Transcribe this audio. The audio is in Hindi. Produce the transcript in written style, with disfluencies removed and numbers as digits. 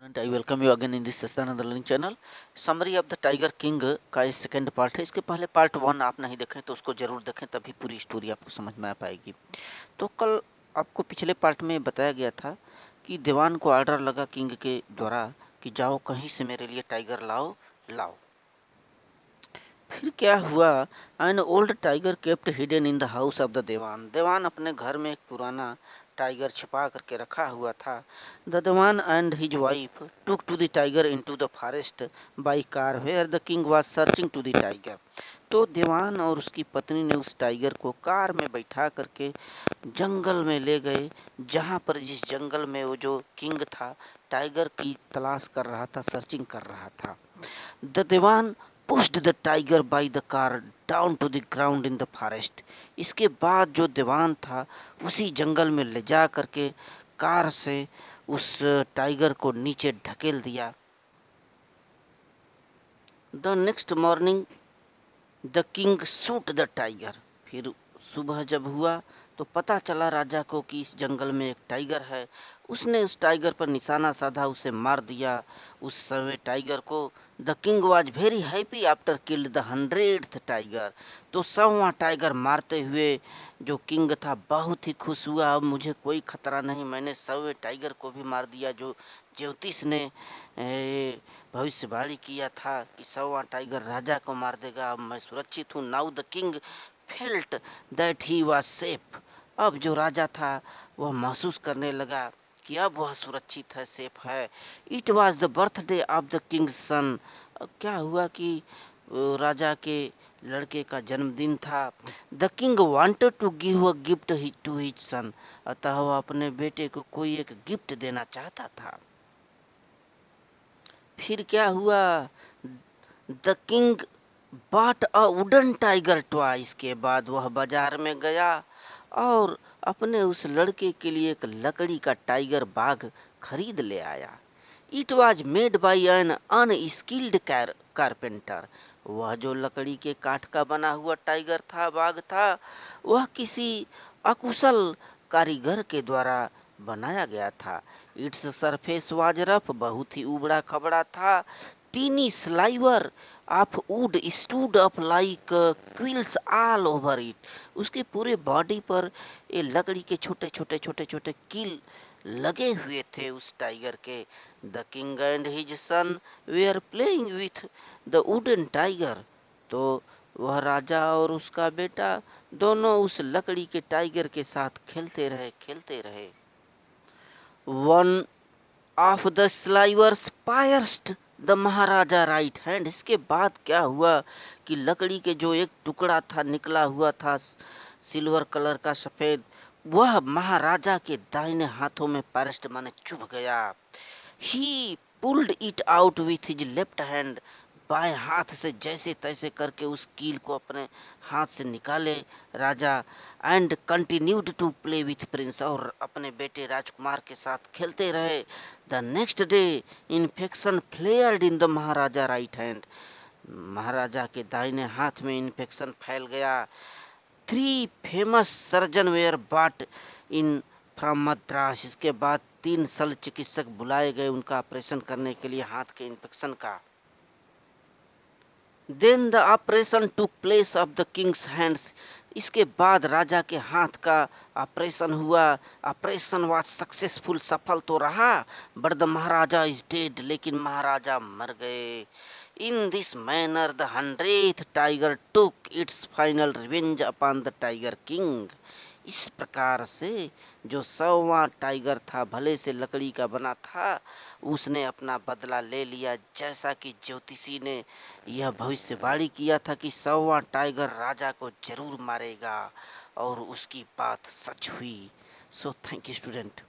And I welcome you again in this Sastananda Learning channel. Summary of the tiger king का ये सेकंड पार्ट है। इसके पहले पार्ट 1 आप नहीं देखें तो उसको जरूर देखें, तभी पूरी स्टोरी आपको समझ में आ पाएगी। तो कल आपको पिछले पार्ट में बताया गया था कि दीवान को ऑर्डर लगा किंग के द्वारा कि जाओ कहीं से मेरे लिए टाइगर लाओ लाओ। फिर क्या हुआ? An old tiger kept hidden in the house of the dewan. दीवान अपने घर में एक पुराना टाइगर छिपा करके रखा हुआ था। The dewan and his wife took to the tiger into the forest by car where the king was searching to the tiger. तो दीवान और उसकी पत्नी ने उस टाइगर को कार में बैठा करके जंगल में ले गए, जहाँ पर जिस जंगल में वो जो किंग था टाइगर की तलाश कर रहा था, सर्चिंग कर रहा था। The dewan pushed the tiger by the car down to the ground in the forest। इसके बाद जो दीवान था उसी जंगल में ले जा करके कार से उस टाइगर को नीचे ढकेल दिया। The next morning the king shoot the tiger. फिर सुबह जब हुआ तो पता चला राजा को कि इस जंगल में एक टाइगर है। उसने उस टाइगर पर निशाना साधा, उसे मार दिया। उस समय टाइगर को the king was very happy after killed the 100th tiger. तो 100वां टाइगर मारते हुए जो किंग था बहुत ही खुश हुआ। अब मुझे कोई खतरा नहीं, मैंने 100वें टाइगर को भी मार दिया जो ज्योतिष ने भविष्यवाणी किया था कि 100वां टाइगर राजा को मार देगा। अब मैं सुरक्षित हूँ। Now the king felt that he was safe. अब जो राजा था वह महसूस करने लगा कि अब वह सुरक्षित है, सेफ है। It was the birthday of the king's son. क्या हुआ कि राजा के लड़के का जन्मदिन था। The king wanted to give a gift to his son. अतः वह अपने बेटे को कोई एक गिफ्ट देना चाहता था। फिर क्या हुआ? The king bought a wooden tiger toy. इसके बाद वह बाजार में गया और अपने उस लड़के के लिए एक लकड़ी का टाइगर बाघ खरीद ले आया। It was made by an unskilled carpenter. वह जो लकड़ी के काठ का बना हुआ टाइगर था, बाघ था, वह किसी अकुशल कारीगर के द्वारा बनाया गया था। It's surface was rough. बहुत ही उबड़ा खबड़ा था। Tiny sliver of wood stood up like quills all over it. उसके पूरे बॉडी पर ये लकड़ी के छोटे छोटे छोटे छोटे कील लगे हुए थे उस टाइगर के। The king and his son were playing with the wooden tiger. तो वह राजा और उसका बेटा दोनों उस लकड़ी के टाइगर के साथ खेलते रहे, खेलते रहे। One of the slivers pierced the maharaja right hand. इसके बाद क्या हुआ कि लकड़ी के जो एक टुकड़ा था निकला हुआ था सिल्वर कलर का सफेद, वह महाराजा के दाहिने हाथों में पायरस्ट माने चुभ गया। ही pulled it out with his left hand. बाएं हाथ से जैसे तैसे करके उस कील को अपने हाथ से निकाले राजा। And continued to play with prince. और अपने बेटे राजकुमार के साथ खेलते रहे। The next day infection flared in the maharaja right hand. महाराजा के दाहिने हाथ में इन्फेक्शन फैल गया। 3 famous surgeon were brought in from Madras. इसके बाद 3 शल्य चिकित्सक बुलाए गए उनका ऑपरेशन करने के लिए हाथ के इन्फेक्शन का। Then the operation took place of the king's hands. इसके बाद राजा के हाथ का ऑपरेशन हुआ। ऑपरेशन वाज सक्सेसफुल, सफल तो रहा। But the Maharaja is dead. लेकिन महाराजा मर गए। In this manner the 100th tiger took its final revenge upon the tiger king. इस प्रकार से जो 100वां टाइगर था, भले से लकड़ी का बना था, उसने अपना बदला ले लिया। जैसा कि ज्योतिषी ने यह भविष्यवाणी किया था कि 100वां टाइगर राजा को जरूर मारेगा, और उसकी बात सच हुई। So thank you student.